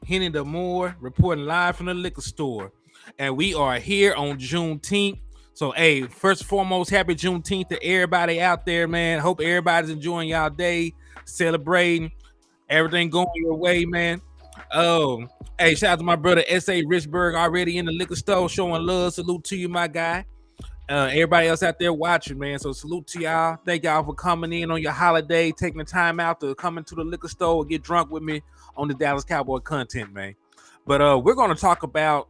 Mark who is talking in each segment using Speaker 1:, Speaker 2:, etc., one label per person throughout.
Speaker 1: Henny the Moore, reporting live from the liquor store. And we are here on Juneteenth. So, hey, first and foremost, happy Juneteenth to everybody out there, man. Hope everybody's enjoying y'all day, celebrating, everything going your way, man. Um, hey, shout out to my brother S.A. Richburg already in the liquor store showing love. Salute to you, my guy. Everybody else out there watching, man. So salute to y'all. Thank y'all for coming in on your holiday, taking the time out to come into the liquor store and get drunk with me on the Dallas Cowboy content, man. But we're gonna talk about,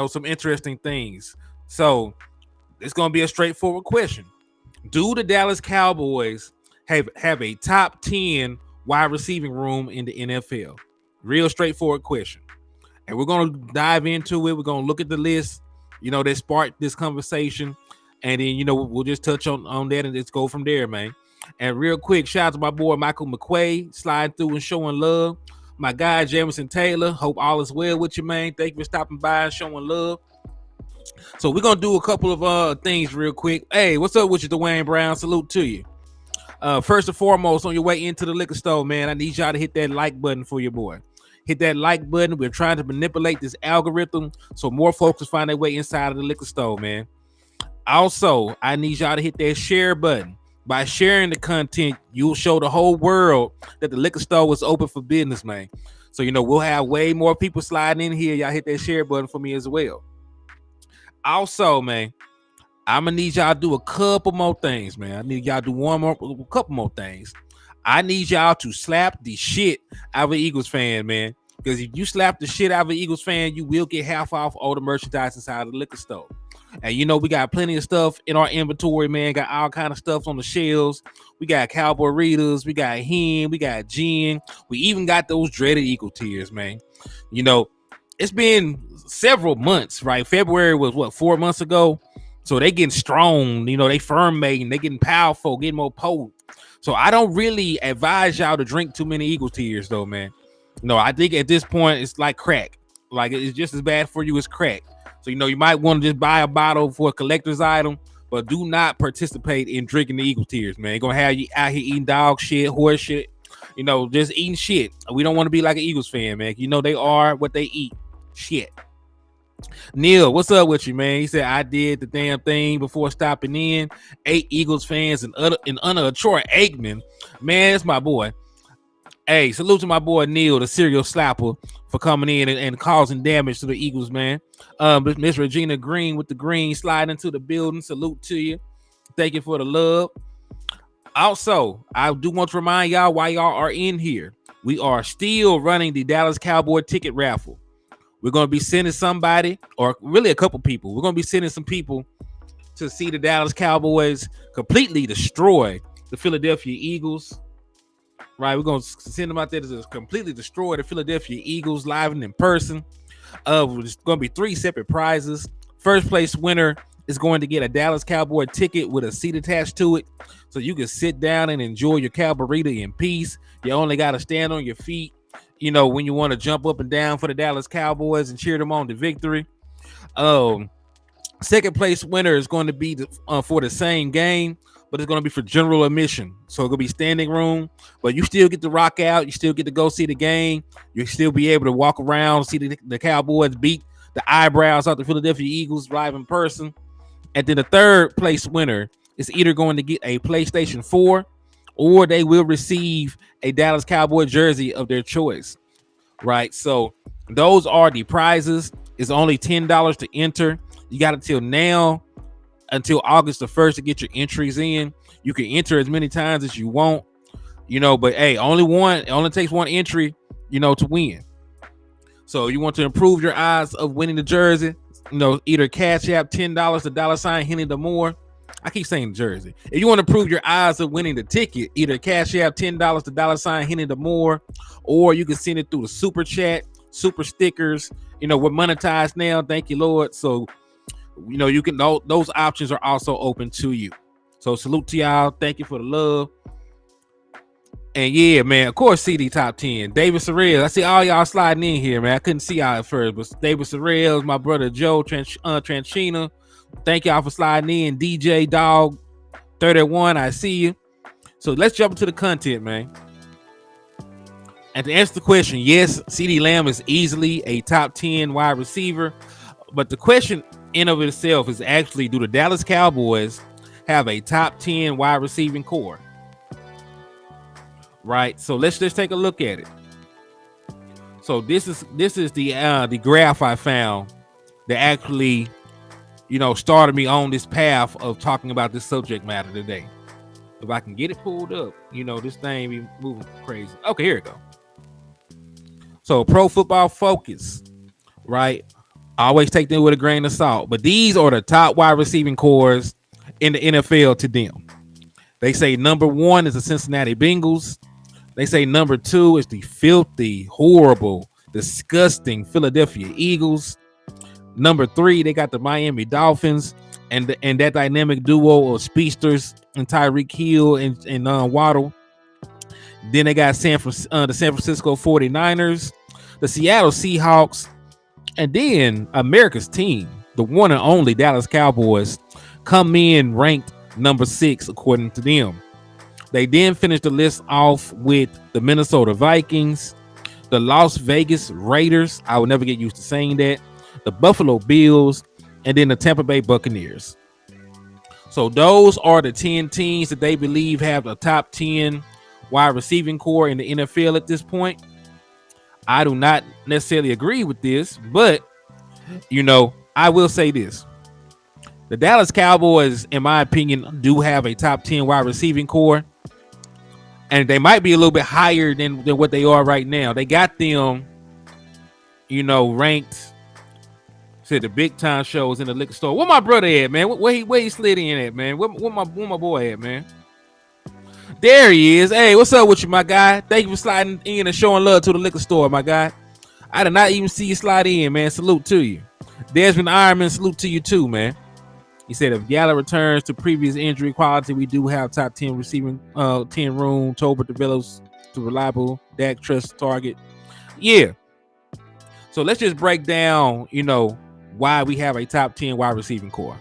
Speaker 1: some interesting things. So it's gonna be a straightforward question. Do the Dallas Cowboys have a top 10 wide receiving room in the NFL? Real straightforward question. And we're gonna dive into it. We're gonna look at the list, that sparked this conversation, and then we'll just touch on that and just go from there, man. And real quick, shout out to my boy Michael McQuay sliding through and showing love. My guy Jamison Taylor, hope all is well with you, man. Thank you for stopping by and showing love. So we're gonna do a couple of things real quick. Hey, what's up with you, Dwayne Brown? Salute to you. First and foremost, on your way into the liquor store, man, I need y'all to hit that like button for your boy. Hit that like button. We're trying to manipulate this algorithm so more folks will find their way inside of the liquor store, man. Also, I need y'all to hit that share button. By sharing the content, you'll show the whole world that the liquor store was open for business, man. So, we'll have way more people sliding in here. Y'all hit that share button for me as well. Also, man, I'm gonna need y'all to do a couple more things, man. I need y'all to do a couple more things. I need y'all to slap the shit out of an Eagles fan, man. Because if you slap the shit out of an Eagles fan, you will get half off all the merchandise inside of the liquor store. And we got plenty of stuff in our inventory, man. Got all kind of stuff on the shelves. We got Cowboy Readers, we got hen, we got gin. We even got those dreaded Eagle tears, man. It's been several months, right? February was 4 months ago. So they getting strong, they firm made, they getting powerful, getting more potent. So I don't really advise y'all to drink too many Eagle tears, though, man. No, I think at this point it's like crack. Like it's just as bad for you as crack. So you might want to just buy a bottle for a collector's item, but do not participate in drinking the Eagle tears, man. They're gonna have you out here eating dog shit, horse shit, just eating shit. We don't want to be like an Eagles fan, man. They are what they eat. Shit. Neil, what's up with you, man? He said I did the damn thing before stopping in. 8 Eagles fans in honor of Troy Aikman. Man, that's my boy. Hey, salute to my boy Neil, the serial slapper, for coming in and causing damage to the Eagles, man. Miss Regina Green with the green sliding into the building. Salute to you. Thank you for the love. Also, I do want to remind y'all why y'all are in here. We are still running the Dallas Cowboy ticket raffle. We're going to be sending somebody, or really a couple people. We're going to be sending some people to see the Dallas Cowboys completely destroy the Philadelphia Eagles. Right, we're going to send them out there to completely destroy the Philadelphia Eagles live and in person. There's going to be 3 separate prizes. First place winner is going to get a Dallas Cowboy ticket with a seat attached to it, so you can sit down and enjoy your Cowboy in peace. You only got to stand on your feet, when you want to jump up and down for the Dallas Cowboys and cheer them on to victory. Second place winner is going to be for the same game, but it's going to be for general admission. So it's going to be standing room, but you still get to rock out. You still get to go see the game. You still be able to walk around, see the Cowboys beat the eyebrows out the Philadelphia Eagles live in person. And then the third place winner is either going to get a PlayStation 4 or they will receive a Dallas Cowboy jersey of their choice. Right? So those are the prizes. It's only $10 to enter. You got until August the 1st to get your entries in. You can enter as many times as you want, but hey, it only takes one entry, to win. So you want to improve your odds of winning the jersey, either Cash App $10, the $ Henny the More. I keep saying jersey. If you want to improve your odds of winning the ticket, either Cash App $10, the $ Henny the More, or you can send it through the super chat, super stickers. We're monetized now. Thank you, Lord. So you can those options are also open to you. So salute to y'all. Thank you for the love. And yeah, man, of course, CD top 10. David Sorrell. I see all y'all sliding in here, man. I couldn't see y'all at first, but David Sorrell, my brother Joe Tranchina. Thank y'all for sliding in. DJ Dog 31. I see you. So let's jump into the content, man. And to answer the question, yes, CeeDee Lamb is easily a top 10 wide receiver. But the question in of itself is actually, do the Dallas Cowboys have a top 10 wide receiving core? Right. So let's just take a look at it. So this is the graph I found that actually, started me on this path of talking about this subject matter today. If I can get it pulled up, this thing be moving crazy. Okay, here it go. So Pro Football Focus, right? I always take them with a grain of salt, but these are the top wide receiving cores in the NFL to them. They say number 1 is the Cincinnati Bengals. They say number 2 is the filthy, horrible, disgusting Philadelphia Eagles. Number 3, they got the Miami Dolphins and that dynamic duo of speedsters and Tyreek Hill and Waddle. Then they got the San Francisco 49ers, the Seattle Seahawks, and then America's team, the one and only Dallas Cowboys, come in ranked number 6 according to them. They then finished the list off with the Minnesota Vikings, the Las Vegas Raiders, I will never get used to saying that, the Buffalo Bills, and then the Tampa Bay Buccaneers. So those are the 10 teams that they believe have a top 10 wide receiving core in the NFL at this point. I do not necessarily agree with this, but I will say this. The Dallas Cowboys, in my opinion, do have a top 10 wide receiving core. And they might be a little bit higher than what they are right now. They got them, ranked. Said the big time shows in the liquor store. Where my brother at, man? Where he slid in at, man? Where my boy at, man? There he is. Hey, what's up with you, my guy? Thank you for sliding in and showing love to the liquor store, my guy. I did not even see you slide in, man. Salute to you. Desmond Ironman, salute to you too, man. He said if Gallup returns to previous injury quality, we do have top 10 receiving 10 room. Tolbert develops to reliable. Dak trust target. Yeah. So let's just break down, why we have a top 10 wide receiving core.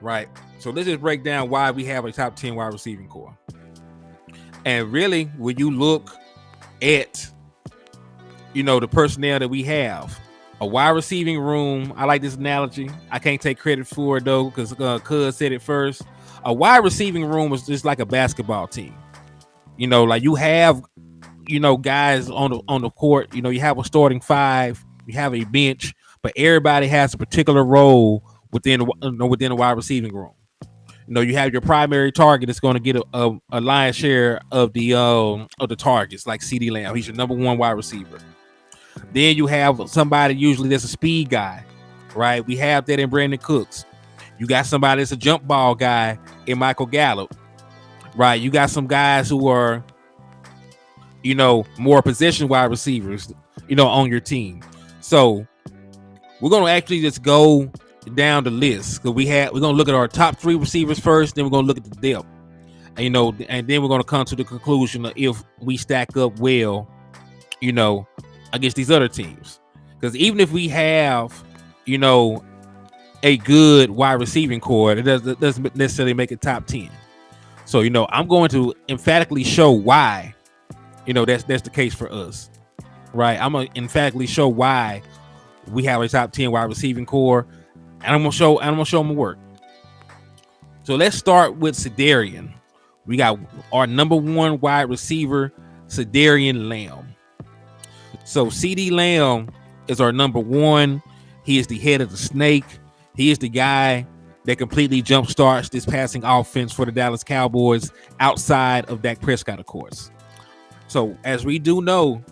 Speaker 1: Right. So let's just break down why we have a top 10 wide receiving core. And really, when you look at, the personnel that we have, a wide receiving room. I like this analogy. I can't take credit for it though, because Cuz said it first. A wide receiving room is just like a basketball team. Like you have, guys on the court. You have a starting 5. You have a bench, but everybody has a particular role within the wide receiving room. You have your primary target that's going to get a lion's share of the targets, like CeeDee Lamb. He's your number 1 wide receiver. Then you have somebody usually that's a speed guy, right? We have that in Brandon Cooks. You got somebody that's a jump ball guy in Michael Gallup, right? You got some guys who are, more possession wide receivers, on your team. So we're going to actually just go down the list because we're going to look at our top 3 receivers first. Then we're going to look at the depth, and then we're going to come to the conclusion of if we stack up well, against these other teams. Because even if we have, a good wide receiving core, it doesn't necessarily make it top 10. So, I'm going to emphatically show why, that's the case for us, right? I'm going to emphatically show why we have a top 10 wide receiving core, and I'm going to show them work. So let's start with Sedarian. We got our number 1 wide receiver, Sedarian Lamb. So CeeDee Lamb is our number 1. He is the head of the snake. He is the guy that completely jumpstarts this passing offense for the Dallas Cowboys outside of Dak Prescott, of course. So as we do know,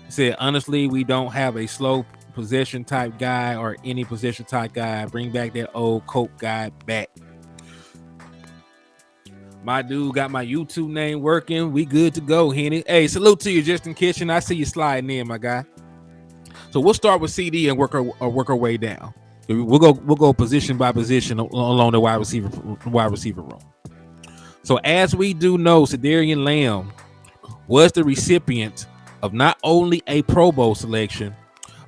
Speaker 1: said honestly, we don't have a slow possession type guy or any possession type guy. Bring back that old Coke guy back. My dude got my YouTube name working. We good to go, Henny. Hey, salute to you, Justin Kitchen. I see you sliding in, my guy. So we'll start with CD and work our way down. We'll go position by position along the wide receiver room. So as we do know, Sedarian Lamb was the recipient of not only a Pro Bowl selection,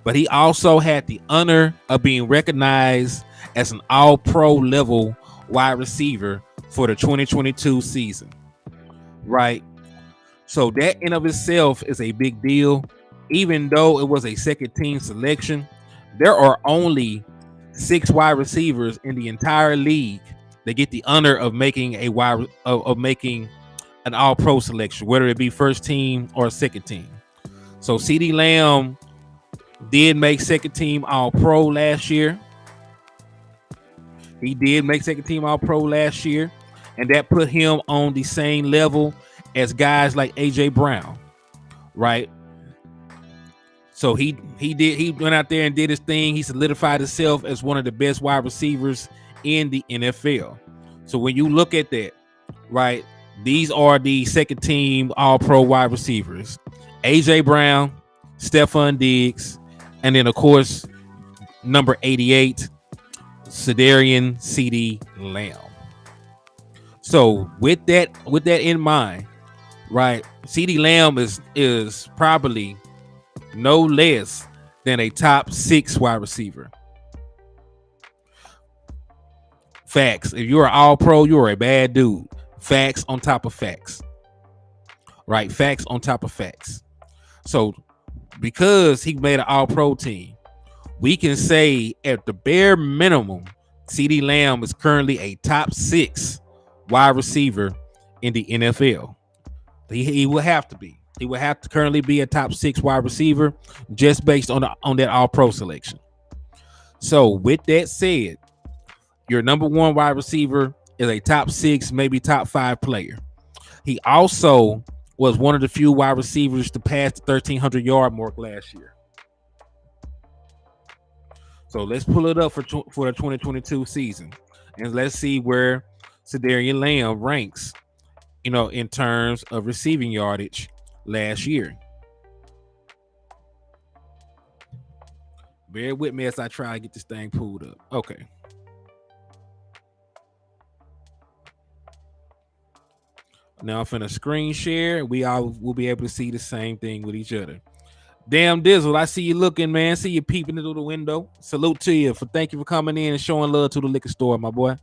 Speaker 1: but he also had the honor of being recognized as an all-pro level wide receiver for the 2022 season, right? So that in of itself is a big deal. Even though it was a second team selection, there are only 6 wide receivers in the entire league that get the honor of making of making an all pro selection, whether it be first team or second team. So CeeDee Lamb did make second team all pro last year. He did make second team all pro last year, and that put him on the same level as guys like AJ Brown, right? So he went out there and did his thing. He solidified himself as one of the best wide receivers in the NFL. So when you look at that, right, these are the second team all pro wide receivers: AJ Brown, Stephon Diggs, and then of course number 88, Sedarian CeeDee Lamb. So with that in mind, right, CeeDee Lamb is probably no less than a top 6 wide receiver. Facts. If you're an all pro, you're a bad dude. Facts on top of facts. Right? Facts on top of facts. So because he made an all pro team, we can say at the bare minimum, CeeDee Lamb is currently a top 6 wide receiver in the NFL. He will have to be. He would have to currently be a top 6 wide receiver just based on that all pro selection. So with that said, your number 1 wide receiver is a top 6, maybe top 5 player. He also was one of the few wide receivers to pass the 1,300-yard mark last year. So let's pull it up for the 2022 season, and let's see where Sedarian Lamb ranks, in terms of receiving yardage last year. Bear with me as I try to get this thing pulled up. Okay. Now I'm finna screen share. We all will be able to see the same thing with each other. Damn Dizzle, I see you looking, man. See you peeping through the window. Salute to you. Thank you for coming in and showing love to the liquor store, my boy.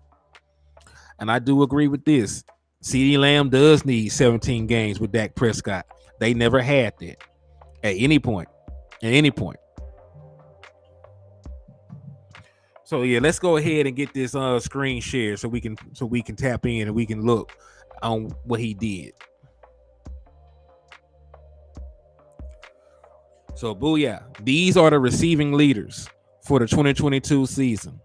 Speaker 1: And I do agree with this. CeeDee Lamb does need 17 games with Dak Prescott. They never had that at any point. At any point. So yeah, let's go ahead and get this screen share so we can tap in and we can look on what he did. So booyah. These are the receiving leaders for the 2022 season.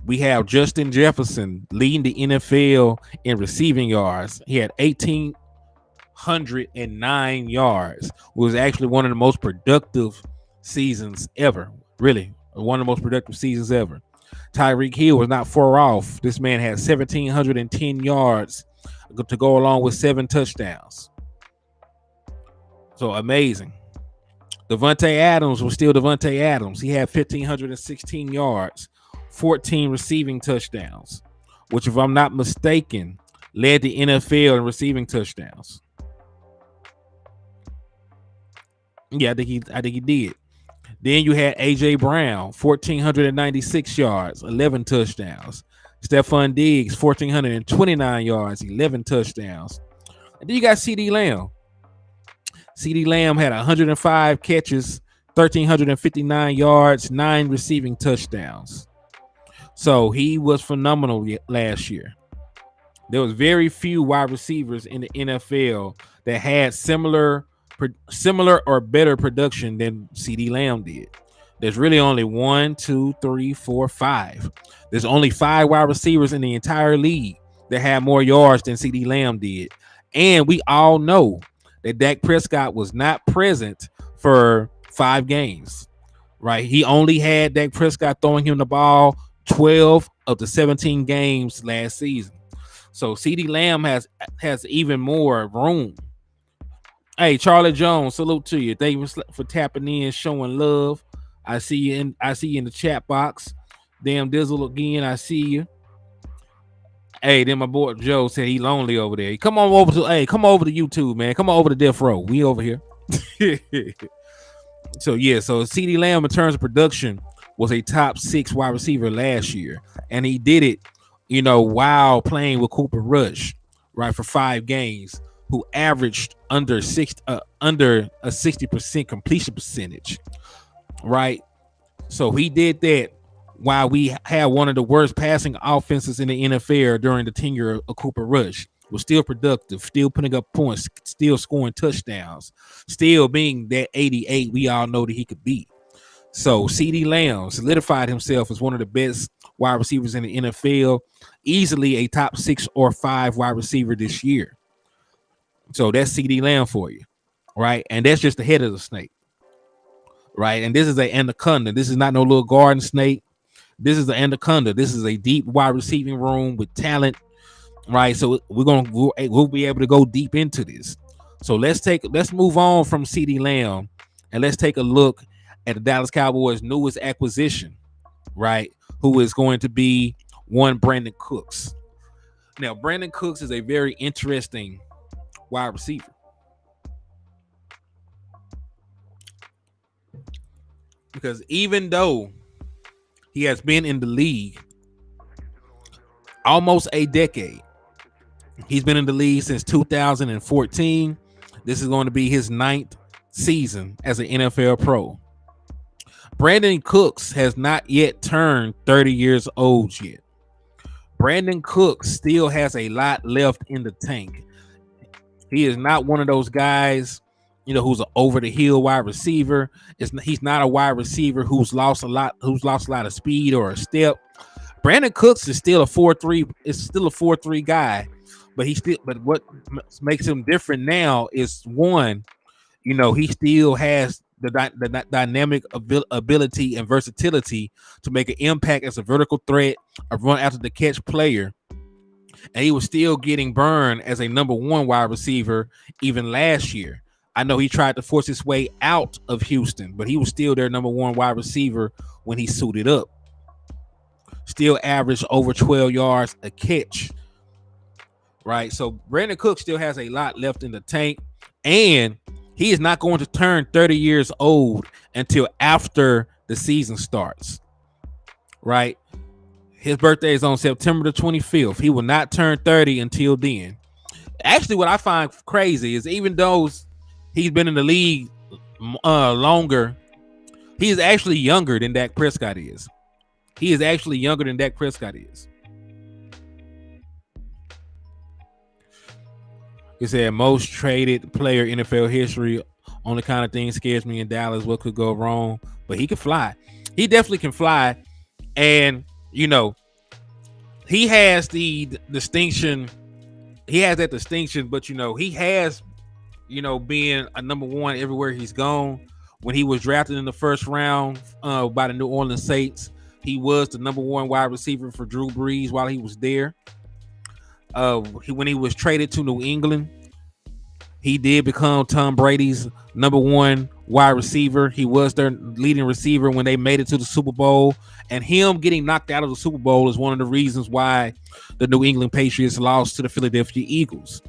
Speaker 1: We have Justin Jefferson leading the NFL in receiving yards. He had 1,809 yards. It was actually one of the most productive seasons ever. Really, one of the most productive seasons ever. Tyreek Hill was not far off. This man had 1,710 yards to go along with 7 touchdowns. So amazing. Devontae Adams was still Devontae Adams. He had 1,516 yards, 14 receiving touchdowns, which, if I'm not mistaken, led the NFL in receiving touchdowns. Yeah, I think he did. Then you had AJ Brown, 1,496 yards, 11 touchdowns. Stephon Diggs, 1,429 yards, 11 touchdowns. And then you got CeeDee Lamb. CeeDee Lamb had 105 catches, 1,359 yards, 9 receiving touchdowns. So he was phenomenal last year. There was very few wide receivers in the NFL that had similar or better production than CeeDee Lamb did. There's really only 1, 2, 3, 4, 5. There's only 5 wide receivers in the entire league that had more yards than CeeDee Lamb did. And we all know that Dak Prescott was not present for 5 games, right? He only had Dak Prescott throwing him the ball 12 of the 17 games last season. So CeeDee Lamb has even more room. Hey, Charlie Jones, salute to you. Thank you for tapping in, showing love. I see you in the chat box. Damn Dizzle again, I see you. Hey, then my boy Joe said he lonely over there. Come over to YouTube, man. Come on over to Death Row. We over here. So CeeDee Lamb, in terms of production, was a top 6 wide receiver last year, and he did it, while playing with Cooper Rush, right, for 5 games. who averaged under a 60% completion percentage, right? So he did that while we had one of the worst passing offenses in the NFL during the tenure of Cooper Rush. Was still productive, still putting up points, still scoring touchdowns, still being that 88 we all know that he could be. So CeeDee Lamb solidified himself as one of the best wide receivers in the NFL, easily a top 6 or 5 wide receiver this year. So that's CeeDee Lamb for you, right? And that's just the head of the snake, right? And this is an anaconda. This is not no little garden snake. This is the anaconda. This is a deep wide receiving room with talent, right? So we'll be able to go deep into this. So let's move on from CeeDee Lamb and let's take a look at the Dallas Cowboys' newest acquisition, right? Who is going to be one Brandon Cooks. Now, Brandon Cooks is a very interesting wide receiver because even though he has been in the league almost a decade, he's been in the league since 2014. This is going to be his 9th season as an NFL pro. Brandon Cooks has not yet turned 30 years old yet. Brandon Cooks still has a lot left in the tank. He is not one of those guys, who's an over the hill wide receiver. He's not a wide receiver who's lost a lot of speed or a step. Brandon Cooks is still a 4.3. It's still a 4.3 guy, but what makes him different now is one, he still has the dynamic ability and versatility to make an impact as a vertical threat, a run after the catch player. And he was still getting burned as a number 1 wide receiver even last year. I know he tried to force his way out of Houston, but he was still their number 1 wide receiver when he suited up. Still averaged over 12 yards a catch, right? So Brandon Cook still has a lot left in the tank, and he is not going to turn 30 years old until after the season starts, right? His birthday is on September the 25th. He will not turn 30 until then. Actually, what I find crazy is even though he's been in the league longer, he is actually younger than Dak Prescott is. He is actually younger than Dak Prescott is. He said most traded player in NFL history. Only kind of thing scares me in Dallas. What could go wrong? But he can fly. He definitely can fly. And, he has the distinction. He has that distinction, but, he has, being a number 1 everywhere he's gone. When he was drafted in the first round by the New Orleans Saints, he was the number 1 wide receiver for Drew Brees while he was there. When he was traded to New England, he did become Tom Brady's number 1 wide receiver. He was their leading receiver when they made it to the Super Bowl. And him getting knocked out of the Super Bowl is one of the reasons why the New England Patriots lost to the Philadelphia Eagles.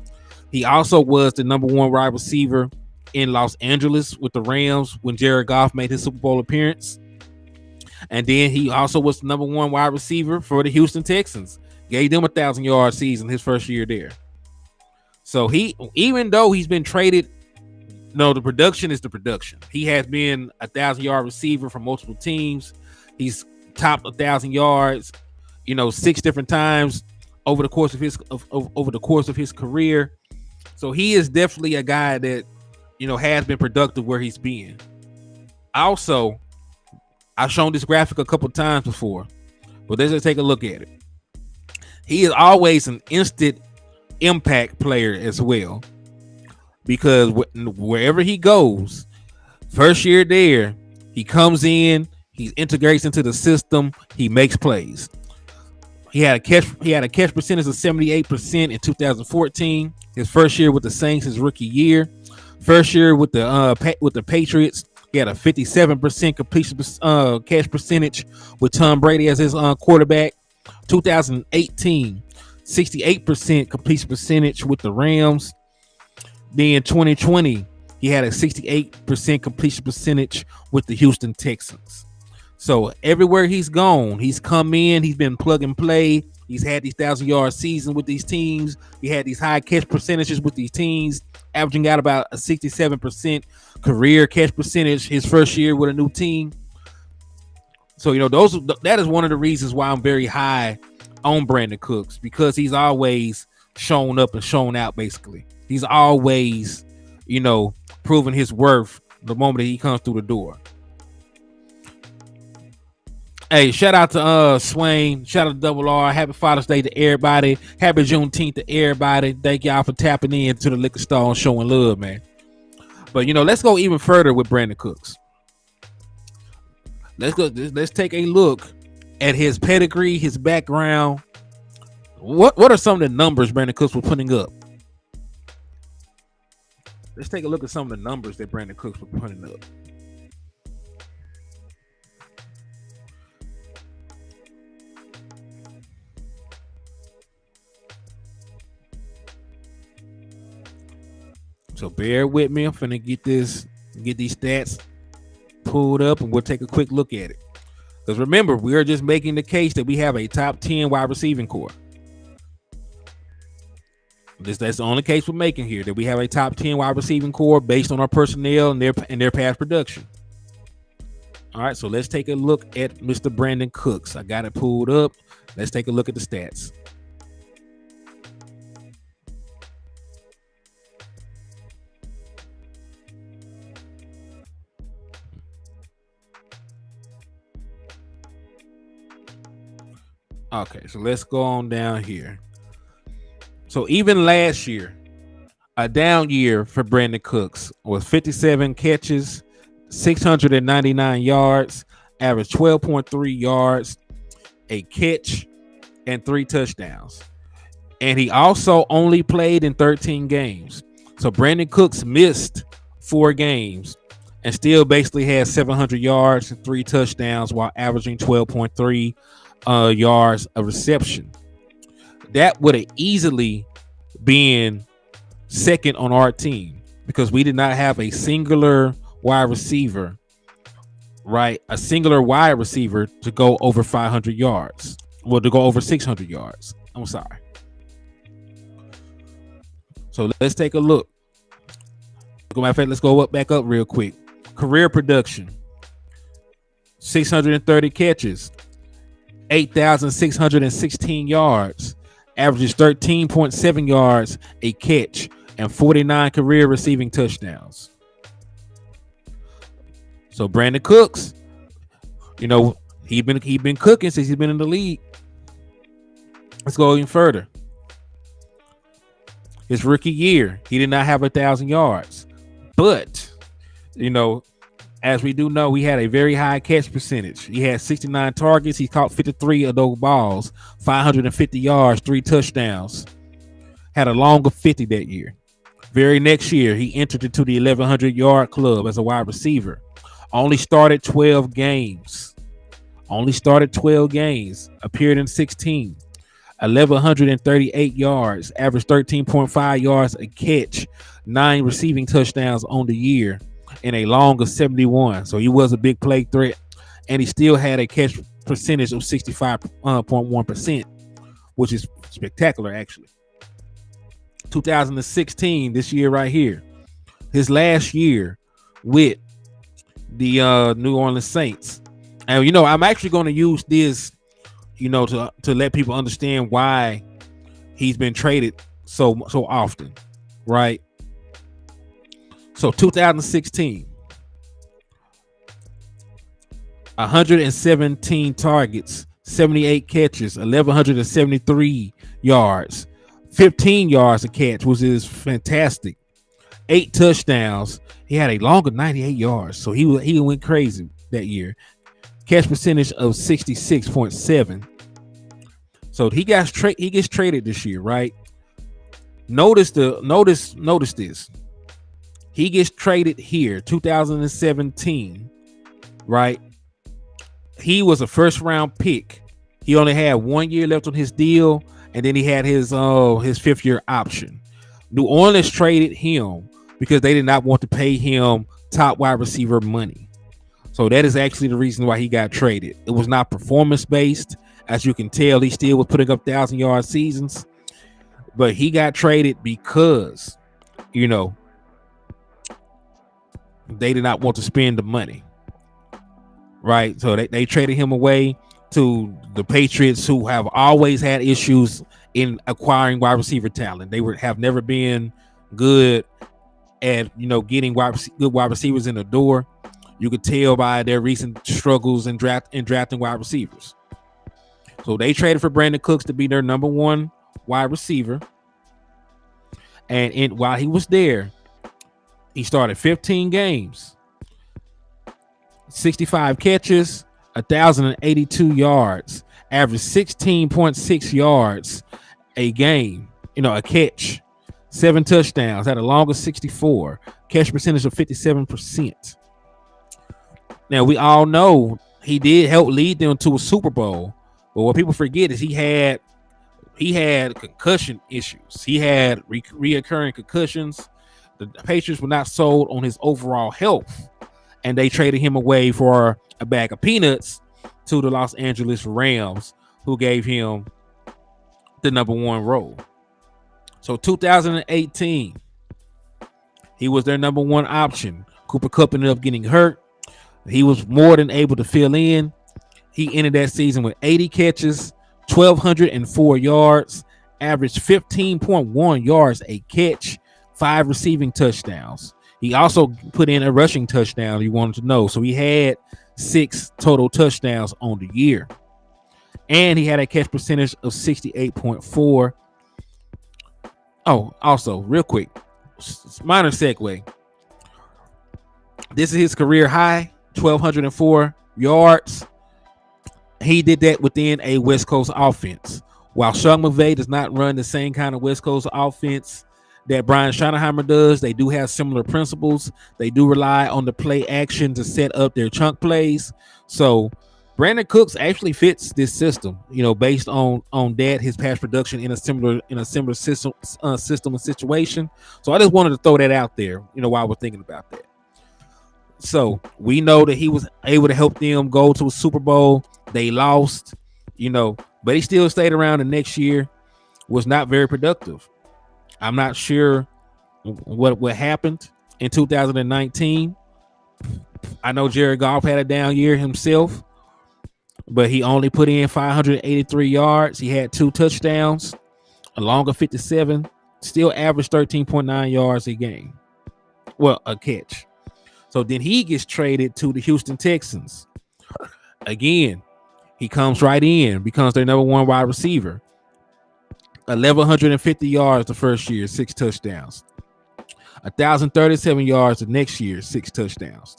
Speaker 1: He also was the number 1 wide receiver in Los Angeles with the Rams when Jared Goff made his Super Bowl appearance. And then he also was the number 1 wide receiver for the Houston Texans. Gave them 1,000-yard season his first year there. So even though he's been traded, the production is the production. He has been 1,000-yard receiver for multiple teams. He's topped 1,000 yards, 6 different times over the course of his career. So he is definitely a guy that has been productive where he's been. Also, I've shown this graphic a couple times before, but let's just take a look at it. He is always an instant impact player as well, because wherever he goes, first year there, he comes in, he integrates into the system, he makes plays. He had a catch percentage of 78% in 2014. His first year with the Saints, his rookie year. First year with the Patriots, he had a 57% completion catch percentage with Tom Brady as his quarterback. 2018, 68% completion percentage with the Rams. Then 2020, he had a 68% completion percentage with the Houston Texans. So everywhere he's gone, he's come in, he's been plug and play, He's had these 1,000-yard seasons with these teams. He had these high catch percentages with these teams, averaging out about a 67% career catch percentage his first year with a new team. So, that is one of the reasons why I'm very high on Brandon Cooks, because he's always shown up and shown out, basically. He's always, proven his worth the moment that he comes through the door. Hey, shout out to Swain. Shout out to Double R. Happy Father's Day to everybody. Happy Juneteenth to everybody. Thank y'all for tapping in to the liquor store and showing love, man. But let's go even further with Brandon Cooks. Let's take a look at his pedigree, his background. What are some of the numbers Brandon Cooks was putting up? Let's take a look at some of the numbers that Brandon Cooks was putting up. So bear with me. I'm finna get these stats pulled up, and we'll take a quick look at it. Because remember, we are just making the case that we have a top 10 wide receiving core. That's the only case we're making here, that we have a top 10 wide receiving core based on our personnel and their past production. All right, so let's take a look at Mr. Brandon Cooks. I got it pulled up. Let's take a look at the stats. Okay, so let's go on down here. So even last year, a down year for Brandon Cooks was 57 catches, 699 yards, average 12.3 yards, a catch, and 3 touchdowns. And he also only played in 13 games. So Brandon Cooks missed 4 games and still basically had 700 yards and 3 touchdowns while averaging 12.3 yards of reception. That would have easily been second on our team, because we did not have a singular wide receiver, right? A singular wide receiver to go over 500 yards. Well, to go over 600 yards. I'm sorry. So let's take a look. Matter of fact, let's go back up real quick. Career production: 630 catches, 8,616 yards, averages 13.7 yards a catch, and 49 career receiving touchdowns. So Brandon Cooks, he's been cooking since he's been in the league. Let's go even further. His rookie year, he did not have 1,000 yards, but as we do know, he had a very high catch percentage. He had 69 targets. He caught 53 of those balls, 550 yards, 3 touchdowns. Had a longer 50 that year. Very next year, he entered into the 1,100-yard club as a wide receiver. Only started 12 games. Appeared in 16. 1,138 yards. Averaged 13.5 yards a catch. 9 receiving touchdowns on the year. In a long of 71. So he was a big play threat, and he still had a catch percentage of 65.1%, which is spectacular, actually. 2016, this year right here, his last year with the New Orleans Saints. And I'm actually going to use this, to let people understand why he's been traded so often, right? So 2016, 117 targets, 78 catches, 1,173 yards, 15 yards a catch, which is fantastic. 8 touchdowns. He had a longer 98 yards, so he went crazy that year. Catch percentage of 66.7. So he gets traded this year, right? Notice this. He gets traded here, 2017, right? He was a first-round pick. He only had 1 year left on his deal, and then he had his 5th-year option. New Orleans traded him because they did not want to pay him top wide receiver money. So that is actually the reason why he got traded. It was not performance-based, As you can tell, he still was putting up 1,000-yard seasons, but he got traded because, you know, they did not want to spend the money, right? So they traded him away to the Patriots, who have always had issues in acquiring wide receiver talent. They have never been good at, you know, getting good wide receivers in the door. You could tell by their recent struggles in drafting wide receivers. So they traded for Brandon Cooks to be their number one wide receiver. And while he was there, he started 15 games, 65 catches, 1,082 yards, averaged 16.6 yards a game, you know, a catch, 7 touchdowns, had a long of 64, catch percentage of 57%. Now, we all know he did help lead them to a Super Bowl, but what people forget is he had concussion issues. He had reoccurring concussions. The Patriots were not sold on his overall health, and they traded him away for a bag of peanuts to the Los Angeles Rams, who gave him the number one role. So 2018, he was their number one option. Cooper Kupp ended up getting hurt. He was more than able to fill in. He ended that season with 80 catches, 1,204 yards, averaged 15.1 yards a catch, 5 receiving touchdowns. He also put in a rushing touchdown, you wanted to know. So he had 6 total touchdowns on the year. And he had a catch percentage of 68.4. Oh, also, real quick, minor segue. This is his career high, 1,204 yards. He did that within a West Coast offense. While Sean McVay does not run the same kind of West Coast offense that Brian Schottenheimer does, they do have similar principles. They do rely on the play action to set up their chunk plays. So Brandon Cooks actually fits this system, you know, based on that, his pass production in a similar system and situation. So I just wanted to throw that out there, you know, while we're thinking about that. So we know that he was able to help them go to a Super Bowl. They lost, you know, but he still stayed around the next year, was not very productive. I'm not sure what happened in 2019. I know Jared Goff had a down year himself, but he only put in 583 yards. He had 2 touchdowns, a long of 57, still averaged 13.9 yards a game. Well, a catch. So then he gets traded to the Houston Texans. Again, he comes right in, becomes their number one wide receiver. 1,150 yards the first year, 6 touchdowns. 1,037 yards the next year, 6 touchdowns.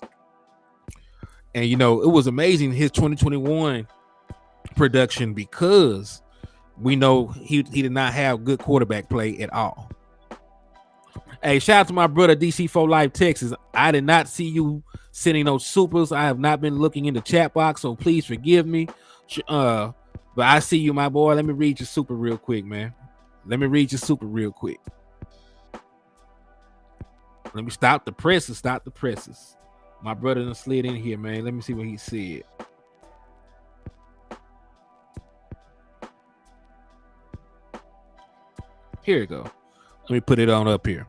Speaker 1: And, you know, it was amazing, his 2021 production, because we know he did not have good quarterback play at all. Hey, shout out to my brother DC4 Life Texas. I did not see you sending those supers. I have not been looking in the chat box, so please forgive me. But I see you, my boy. Let me read your super real quick, man. Let me read your super real quick. Let me stop the presses. Stop the presses. My brother done slid in here, man. Let me see what he said. Here we go. Let me put it on up here.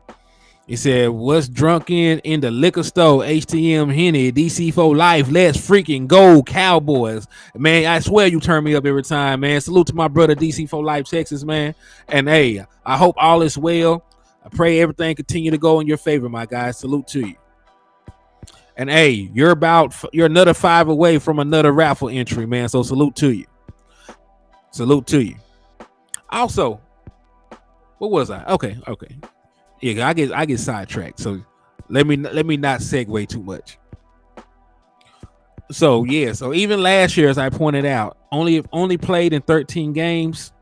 Speaker 1: He said, "What's drunken in the liquor store? HTM Henny, DC4 Life. Let's freaking go, Cowboys." Man, I swear you turn me up every time, man. Salute to my brother DC4 Life Texas, man. And hey, I hope all is well. I pray everything continue to go in your favor, my guys. Salute to you. And hey, you're another 5 away from another raffle entry, man. So salute to you. Salute to you. Also, what was I? Okay. Yeah, I get sidetracked. So let me not segue too much. So yeah, so even last year, as I pointed out, only played in 13 games,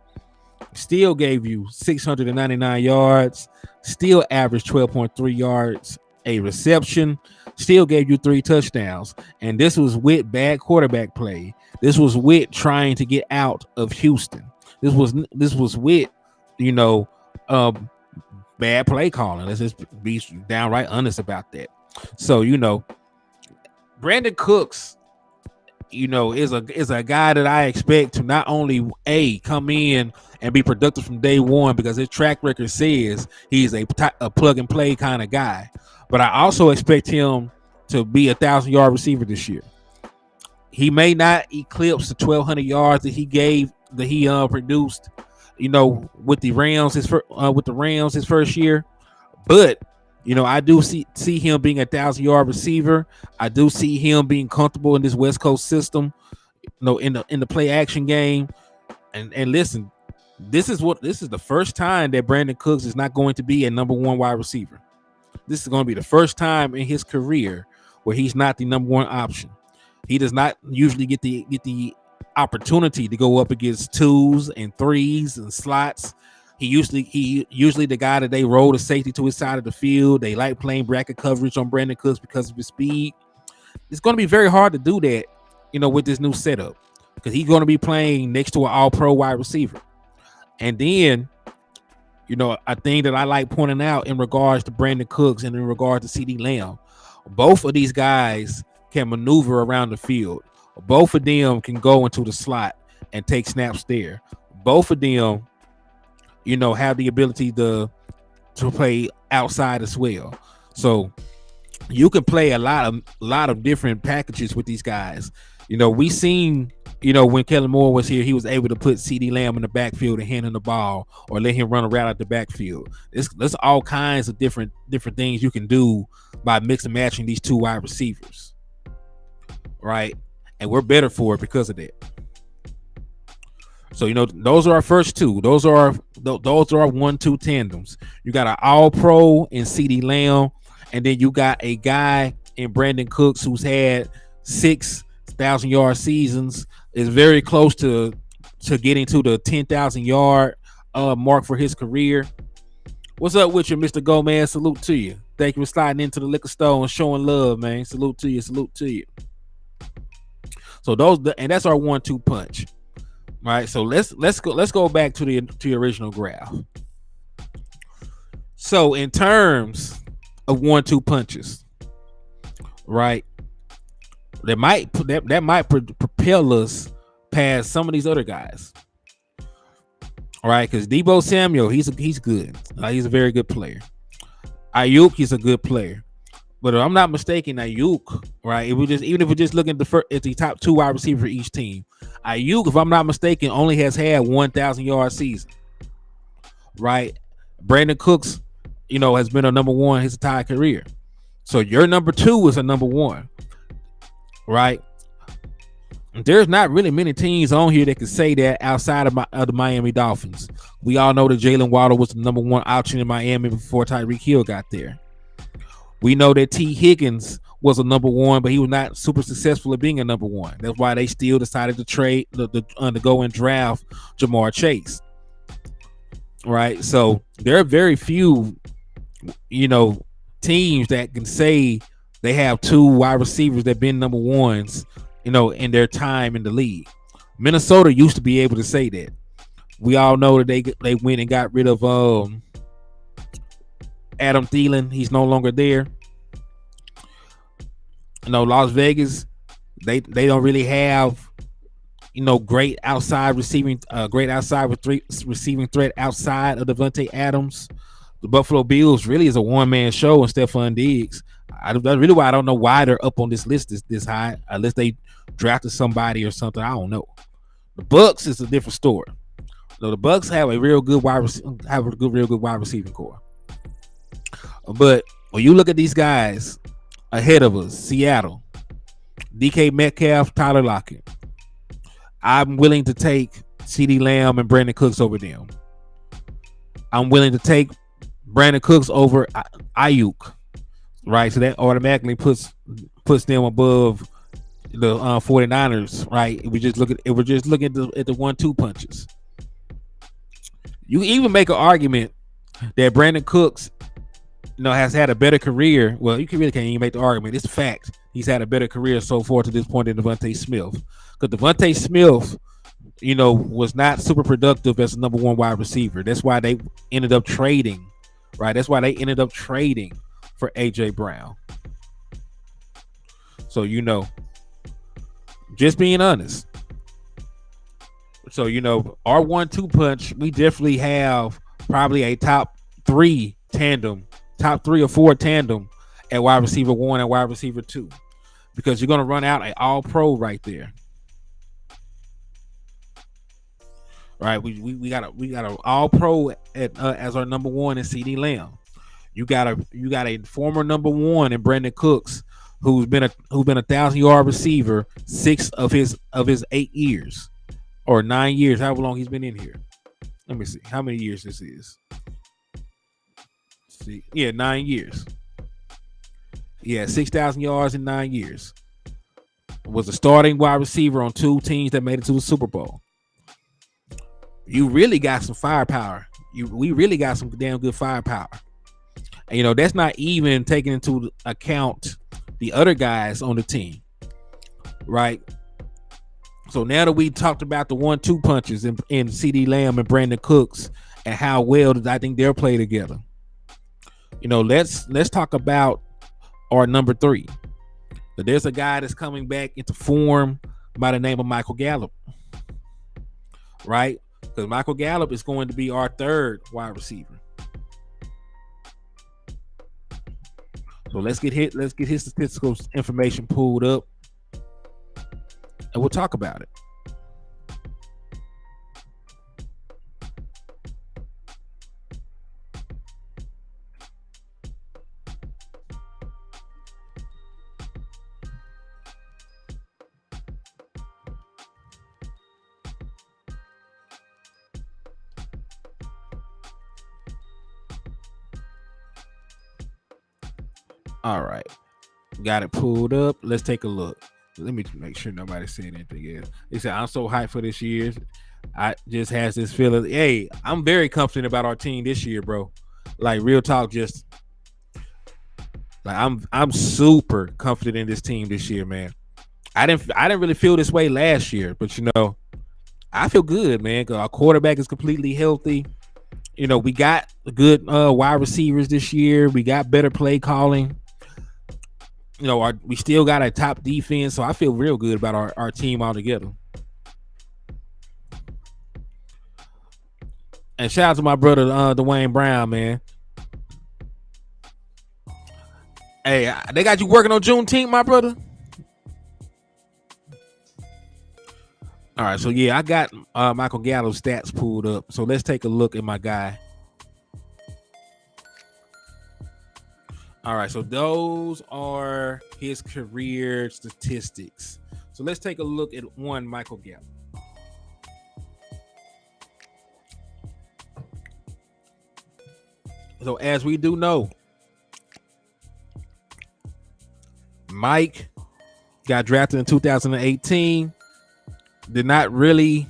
Speaker 1: still gave you 699 yards, still averaged 12.3 yards a reception, still gave you 3 touchdowns. And this was with bad quarterback play. This was with trying to get out of Houston. This was with, you know, bad play calling. Let's just be downright honest about that. So, you know, Brandon Cooks is a guy that I expect to not only come in and be productive from day one, because his track record says he's a plug and play kind of guy, but I also expect him to be 1,000-yard receiver this year. He may not eclipse the 1,200 yards that he produced, with the Rams his first year, but I do see him being 1,000-yard receiver. I do see him being comfortable in this West Coast system, in the play action game. And listen, this is the first time that Brandon Cooks is not going to be a number one wide receiver. This is going to be the first time in his career where he's not the number one option. He does not usually get the opportunity to go up against 2s and 3s and slots. He usually the guy that they roll the safety to his side of the field. They like playing bracket coverage on Brandon Cooks because of his speed. It's going to be very hard to do that, with this new setup, because he's going to be playing next to an all-pro wide receiver. And then, a thing that I like pointing out in regards to Brandon Cooks and in regards to CeeDee Lamb, both of these guys can maneuver around the field. Both of them can go into the slot and take snaps there. Both of them, have the ability to play outside as well. So you can play a lot of different packages with these guys. We seen, when Kellen Moore was here, he was able to put CeeDee Lamb in the backfield and hand him the ball, or let him run a route out the backfield. There's all kinds of different things you can do by mix and matching these two wide receivers, right? And we're better for it because of that. So those are our first two. Those are our 1-2 tandems. You got an all-pro in CeeDee Lamb, and then you got a guy in Brandon Cooks who's had 6,000-yard seasons, is very close to getting to the 10,000-yard mark for his career. What's up with you, Mr. Gomez? Salute to you. Thank you for sliding into the liquor store and showing love, man. Salute to you. Salute to you. So that's our 1-2 punch. All right, so let's go back to the original graph. So in terms of 1-2 punches, right, that might propel us past some of these other guys. All right, because Deebo Samuel, he's good. He's a very good player. Ayuk, he's a good player. But if I'm not mistaken, Ayuk, right? Even if we're just looking at the top two wide receiver for each team, Ayuk, if I'm not mistaken, only has had 1,000-yard season, right? Brandon Cooks, has been a number one his entire career. So your number two is a number one, right? There's not really many teams on here that can say that outside of the Miami Dolphins. We all know that Jalen Waddle was the number one option in Miami before Tyreek Hill got there. We know that T. Higgins was a number one, but he was not super successful at being a number one. That's why they still decided to trade to go and draft Jamar Chase. Right. So there are very few, teams that can say they have two wide receivers that been number ones, in their time in the league. Minnesota used to be able to say that. We all know that they went and got rid of Adam Thielen. He's no longer there. Las Vegas, they don't really have great outside receiving threat outside of Devontae Adams. The Buffalo Bills really is a one-man show on Stephon Diggs. That's really why I don't know why they're up on this list this high, unless they drafted somebody or something. I don't know. The Bucs is a different story. The Bucs have a real good wide receiving core. But when you look at these guys ahead of us, Seattle, DK Metcalf, Tyler Lockett, I'm willing to take CeeDee Lamb and Brandon Cooks over them. I'm willing to take Brandon Cooks over Ayuk, right? So that automatically puts them above the 49ers, right? If we're just looking at the 1-2 punches. You even make an argument that Brandon Cooks, has had a better career. Well, you can't even make the argument. It's a fact. He's had a better career so far to this point than Devontae Smith. Because Devontae Smith, was not super productive as a number one wide receiver. That's why they ended up trading, right? That's why they ended up trading for A.J. Brown. So, Just being honest. So, our 1-2 punch, we definitely have probably a top 3 tandem, top 3 or 4 tandem at wide receiver 1 and wide receiver 2, because you're going to run out an all pro right there. Right, we got an all pro as our number 1 in CD Lamb. You got a former number 1 in Brandon Cooks, who's been a 1,000-yard receiver 6 of his 8 years or 9 years, however long he's been in here. Let me see how many years this is. See, 9 years. Yeah, 6,000 yards in 9 years. Was a starting wide receiver on 2 teams that made it to the Super Bowl. You really got some firepower. We really got some damn good firepower. And that's not even taking into account the other guys on the team, right? So now that we talked about the 1-2 punches in CD Lamb and Brandon Cooks and how well I think they'll play together, let's talk about our number 3. So there's a guy that's coming back into form by the name of Michael Gallup, right? Because Michael Gallup is going to be our 3rd wide receiver. So let's get his statistical information pulled up, and we'll talk about it. All right, got it pulled up. Let's take a look. Let me make sure nobody said anything else. They said I'm so hyped for this year. I just has this feeling. Hey, I'm very confident about our team this year, bro. Like real talk, just like I'm super confident in this team this year, man. I didn't really feel this way last year, but I feel good, man. Cause our quarterback is completely healthy. We got good wide receivers this year. We got better play calling. We still got a top defense, so I feel real good about our team altogether. And shout out to my brother Dwayne Brown, man. Hey, they got you working on Juneteenth, my brother? All right, so yeah, I got Michael Gallup's stats pulled up. So let's take a look at my guy. All right, so those are his career statistics. So let's take a look at one Michael Gallup. So as we do know, Mike got drafted in 2018. Did not really,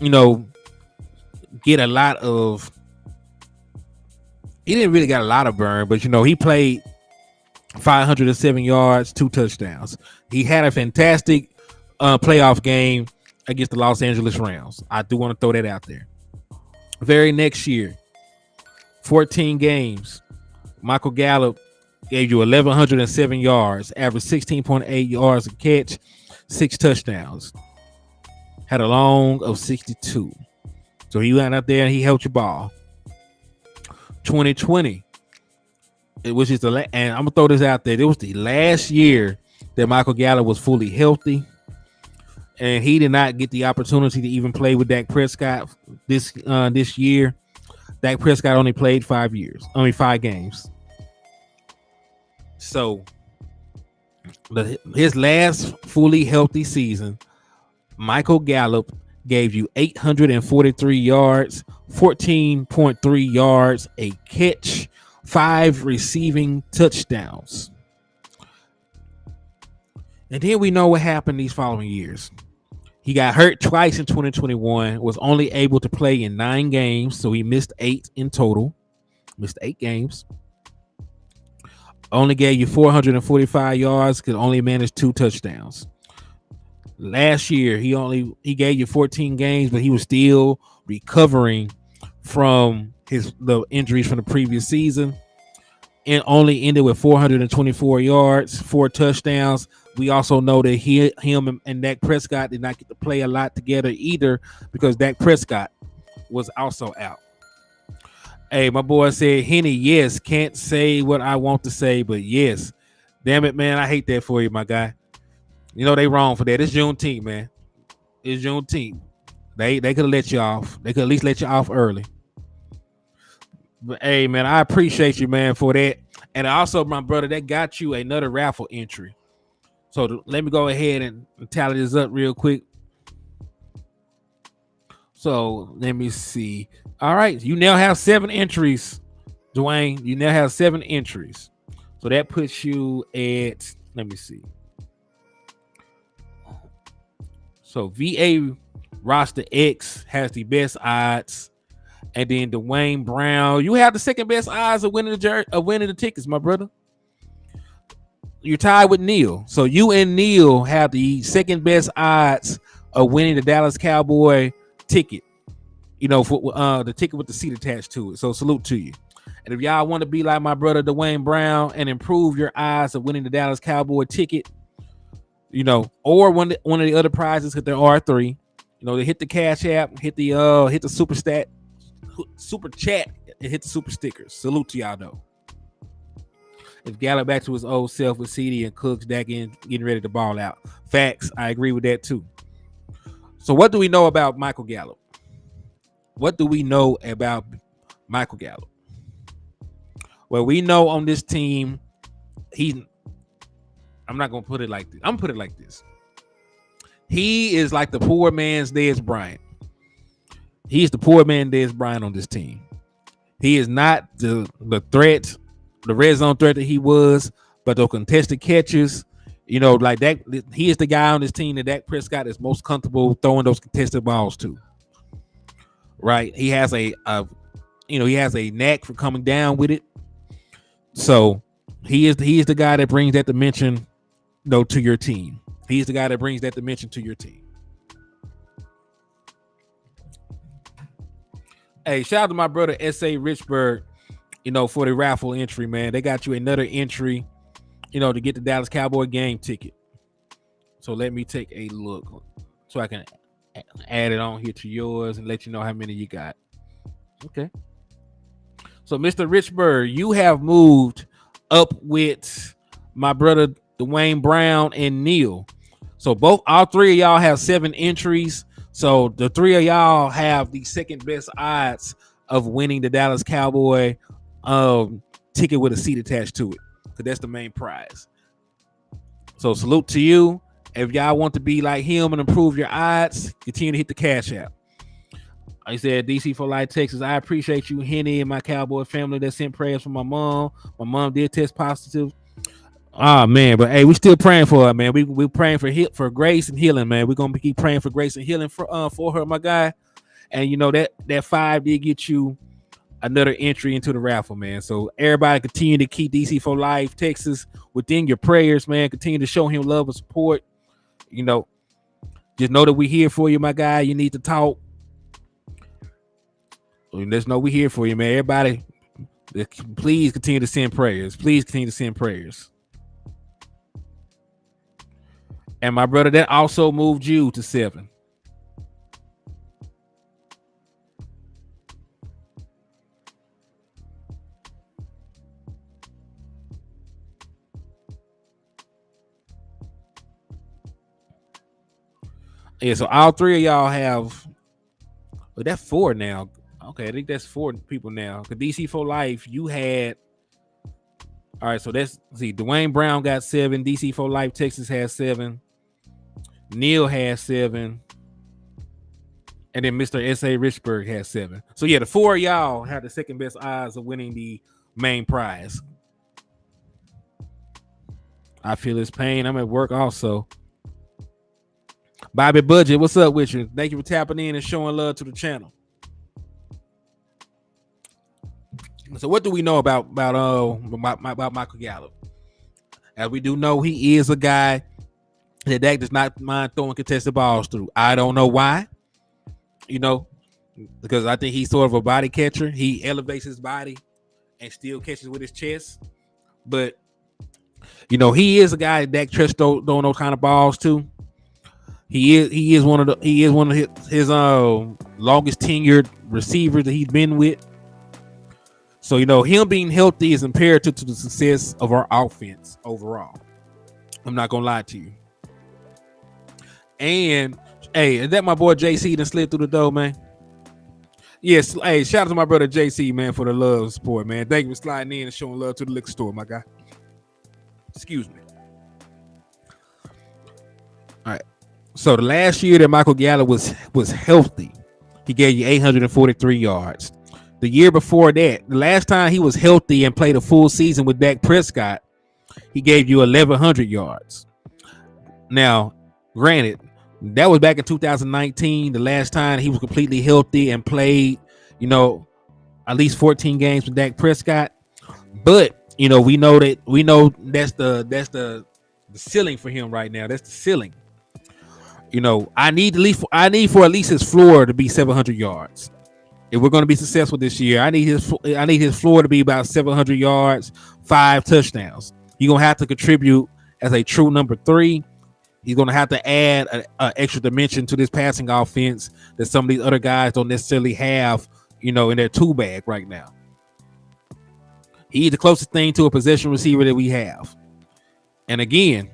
Speaker 1: get a lot of. He didn't really get a lot of burn, but he played 507 yards, 2 touchdowns. He had a fantastic playoff game against the Los Angeles Rams. I do want to throw that out there. Very next year, 14 games, Michael Gallup gave you 1,107 yards, averaged 16.8 yards a catch, 6 touchdowns. Had a long of 62. So he went out there and he held your ball. 2020, which is and I'm gonna throw this out there. It was the last year that Michael Gallup was fully healthy, and he did not get the opportunity to even play with Dak Prescott this year. Dak Prescott only played 5 games. So his last fully healthy season, Michael Gallup gave you 843 yards, 14.3 yards a catch, 5 receiving touchdowns. And then we know what happened these following years. He got hurt twice in 2021, was only able to play in 9 games, so he missed 8 in total. Missed 8 games. Only gave you 445 yards, could only manage 2 touchdowns. Last year, he gave you 14 games, but he was still recovering from the injuries from the previous season, and only ended with 424 yards, 4 touchdowns, we also know that him and Dak Prescott did not get to play a lot together either because Dak Prescott was also out. Hey, my boy said, Henny, yes, can't say what I want to say, but yes. Damn it, man. I hate that for you, my guy. You know they wrong for that. It's Juneteenth, man. It's Juneteenth. They could have let you off. They could at least let you off early. But hey, man, I appreciate you, man, for that. And also, my brother, that got you another raffle entry. So let me go ahead and tally this up real quick. So let me see. All right, you now have 7 entries, Dwayne. You now have 7 entries. So that puts you at, let me see. So VA roster X has the best odds. And then Dwayne Brown, you have the second best odds of winning the tickets, my brother. You're tied with Neil. So you and Neil have the second best odds of winning the Dallas Cowboy ticket. You know, for the ticket with the seat attached to it. So salute to you. And if y'all want to be like my brother Dwayne Brown and improve your odds of winning the Dallas Cowboy ticket, you know, or one of the other prizes, because there are 3, you know, they hit the Cash App, hit the super chat, and hit the super stickers. Salute to y'all though. If Gallup back to his old self with CD and Cooks back in getting ready to ball out. Facts. I agree with that too. So what do we know about Michael Gallup? What do we know about Michael Gallup? Well, we know on this team, I'm not going to put it like this. I'm going to put it like this. He is like the poor man's Dez Bryant. He's the poor man Dez Bryant on this team. He is not the threat, the red zone threat that he was, but the contested catches, you know, like that. He is the guy on this team that Dak Prescott is most comfortable throwing those contested balls to. Right? He has he has a knack for coming down with it. So he is the guy that brings that dimension, to your team. He's the guy that brings that dimension to your team. Hey, shout out to my brother S.A. Richburg, for the raffle entry, man. They got you another entry, to get the Dallas Cowboy game ticket. So let me take a look so I can add it on here to yours and let you know how many you got. Okay. So, Mr. Richburg, you have moved up with my brother Dwayne Brown and Neil. So all 3 of y'all have 7 entries. So the 3 of y'all have the second best odds of winning the Dallas Cowboy ticket with a seat attached to it, because that's the main prize. So salute to you. If y'all want to be like him and improve your odds, continue to hit the Cash App. I said, DC for Life, Texas. I appreciate you, Henny, and my Cowboy family that sent prayers for my mom. My mom did test positive. Oh man, but hey, we still praying for her, man. We praying for grace and healing, man. We're gonna keep praying for grace and healing for her, my guy. And that 5 did get you another entry into the raffle, man. So everybody continue to keep DC for Life, Texas within your prayers, man. Continue to show him love and support. Just know that we're here for you, my guy. You need to talk. Let's know we're here for you, man. Everybody, please continue to send prayers. Please continue to send prayers. And my brother, that also moved you to 7. Yeah, so all 3 of y'all have. Well, that's 4 now. Okay, I think that's 4 people now. Because DC for Life, you had. All right, so Dwayne Brown got 7. DC for Life, Texas has 7. Neil has 7. And then Mr. S.A. Richburg has 7. So yeah, the 4 of y'all have the second best odds of winning the main prize. I feel his pain. I'm at work also. Bobby Budget, what's up with you? Thank you for tapping in and showing love to the channel. So what do we know about Michael Gallup? As we do know, he is a guy that Dak does not mind throwing contested balls through. I don't know why, because I think he's sort of a body catcher. He elevates his body and still catches with his chest. But He is a guy that Dak Trust don't those kind of balls too. He is one of his longest tenured receivers that he's been with. So him being healthy is imperative to the success of our offense overall. I'm not gonna lie to you. And hey, is that my boy JC that slid through the door, man? Yes. Hey, shout out to my brother JC, man, for the love and support, man. Thank you for sliding in and showing love to the liquor store, my guy. Excuse me. All right. So the last year that Michael Gallup was healthy, he gave you 843 yards. The year before that, the last time he was healthy and played a full season with Dak Prescott, he gave you 1,100 yards. Now, granted, that was back in 2019, the last time he was completely healthy and played, at least 14 games with Dak Prescott. But we know that's the ceiling for him right now. That's the ceiling. I need for at least his floor to be 700 yards. If we're going to be successful this year, I need his floor to be about 700 yards, 5 touchdowns. You're gonna have to contribute as a true number 3. He's going to have to add an extra dimension to this passing offense that some of these other guys don't necessarily have, in their tool bag right now. He's the closest thing to a possession receiver that we have. And again,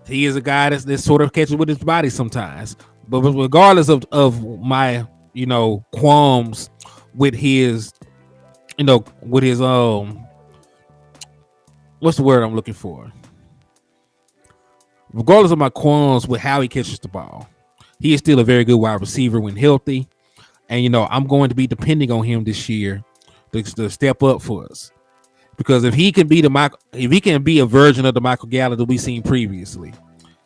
Speaker 1: he is a guy that sort of catches with his body sometimes. But regardless of my, qualms with his, what's the word I'm looking for? Regardless of my qualms with how he catches the ball, he is still a very good wide receiver when healthy. And, I'm going to be depending on him this year to step up for us. Because if he can be a version of the Michael Gallup that we've seen previously,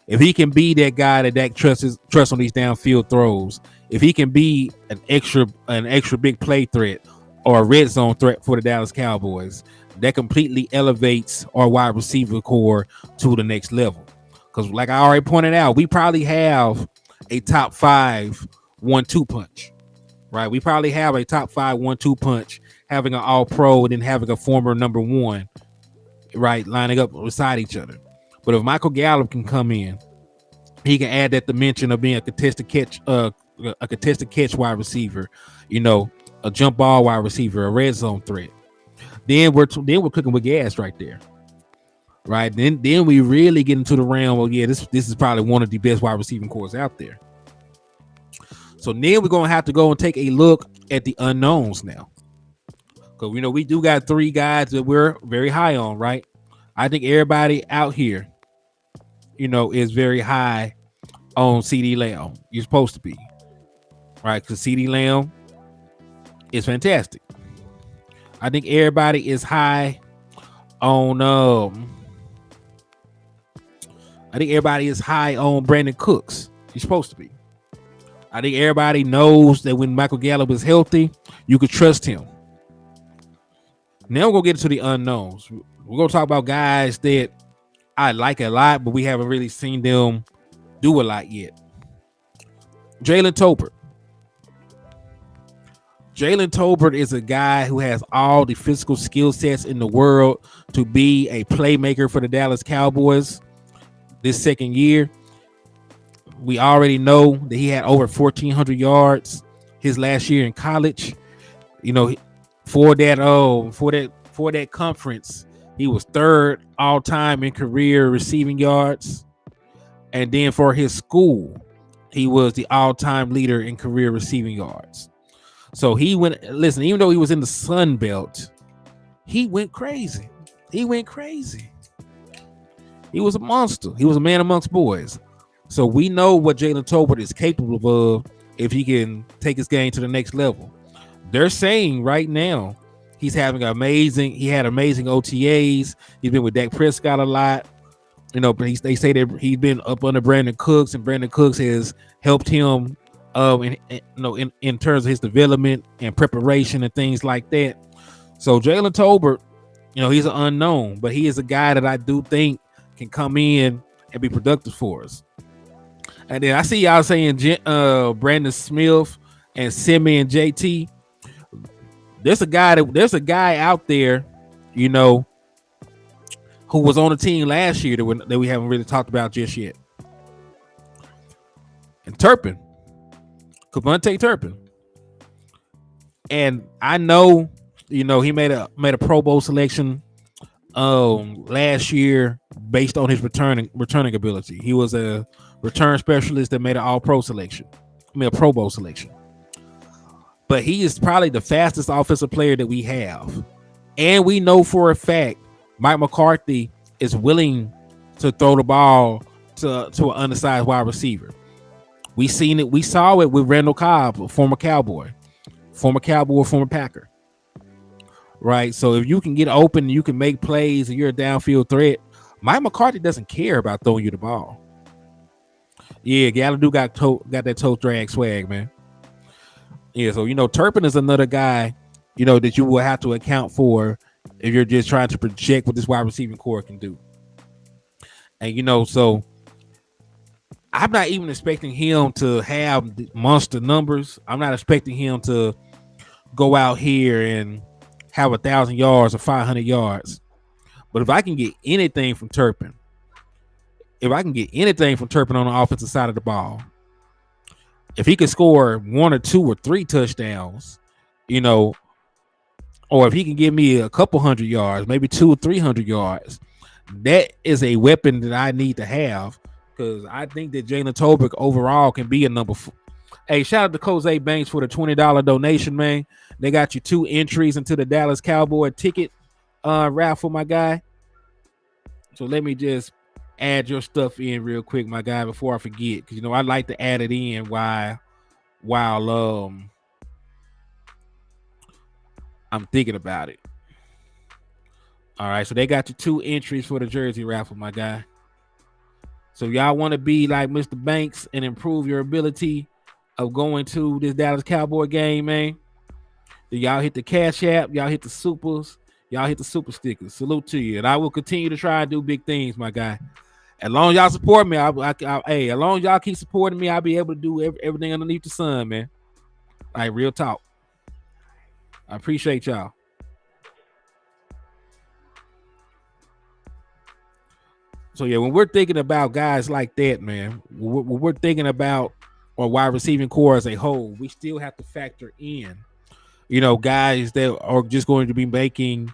Speaker 1: if he can be that guy that Dak trusts on these downfield throws, if he can be an extra big play threat or a red zone threat for the Dallas Cowboys, that completely elevates our wide receiver core to the next level. Because like I already pointed out, we probably have a top 5 1-2 punch, right? We probably have a top 5 1-2 punch, having an all-pro and then having a former number 1, right, lining up beside each other. But if Michael Gallup can come in, he can add that dimension of being a contested catch wide receiver, a jump ball wide receiver, a red zone threat. Then we're cooking with gas right there. Right, then we really get into the realm of this is probably one of the best wide receiving cores out there. So then we're gonna have to go and take a look at the unknowns now, because we do got 3 guys that we're very high on, right? I think everybody out here, is very high on CD Lamb. You're supposed to be, right? Because CD Lamb is fantastic. I think everybody is high on Brandon Cooks. He's supposed to be. I think everybody knows that when Michael Gallup is healthy, you could trust him. Now we're going to get into the unknowns. We're going to talk about guys that I like a lot, but we haven't really seen them do a lot yet. Jalen Tolbert. Jalen Tolbert is a guy who has all the physical skill sets in the world to be a playmaker for the Dallas Cowboys this second year. We already know that he had over 1,400 yards his last year in college. For that conference, he was 3rd all time in career receiving yards. And then for his school, he was the all-time leader in career receiving yards. So even though he was in the Sun Belt, he went crazy. He was a monster. He was a man amongst boys. So we know what Jalen Tolbert is capable of if he can take his game to the next level. They're saying right now he had amazing OTAs. He's been with Dak Prescott a lot. But they say that he's been up under Brandon Cooks, and Brandon Cooks has helped him in terms of his development and preparation and things like that. So Jalen Tolbert, he's an unknown, but he is a guy that I do think can come in and be productive for us. And then I see y'all saying Brandon Smith and Simi and JT. There's a guy out there, who was on the team last year that we haven't really talked about just yet. And Cavontae Turpin. And I know, he made a Pro Bowl selection last year based on his returning ability. He was a return specialist that made an All Pro selection. A Pro Bowl selection. But he is probably the fastest offensive player that we have. And we know for a fact Mike McCarthy is willing to throw the ball to an undersized wide receiver. We saw it with Randall Cobb, a former Cowboy, former Packer. Right? So if you can get open, you can make plays, and you're a downfield threat, Mike McCarthy doesn't care about throwing you the ball. Yeah, Galladay got that toe drag swag, man. Yeah, so Turpin is another guy, that you will have to account for if you're just trying to project what this wide receiving core can do. And so I'm not even expecting him to have monster numbers. I'm not expecting him to go out here and have 1,000 yards or 500 yards. But if I can get anything from Turpin, on the offensive side of the ball, if he could score 1 or 2 or 3 touchdowns, or if he can give me a couple hundred yards, maybe 200 or 300 yards, that is a weapon that I need to have, because I think that Jalen Tolbert overall can be a number 4. Hey, shout out to Jose Banks for the $20 donation, man. They got you 2 entries into the Dallas Cowboy ticket raffle, my guy. So let me just add your stuff in real quick, my guy, before I forget, because I like to add it in while I'm thinking about it. All right, so they got you 2 entries for the jersey raffle, my guy. So y'all want to be like Mr. Banks and improve your ability of going to this Dallas Cowboy game, man. Then y'all hit the Cash App, y'all hit the supers, y'all hit the super stickers. Salute to you, and I will continue to try and do big things, my guy. As long as y'all support me, as long as y'all keep supporting me, I'll be able to do everything underneath the sun, man. Like, real talk. I appreciate y'all. So yeah, when we're thinking about guys like that, man, when we're thinking about our wide receiving core as a whole, we still have to factor in, guys that are just going to be making,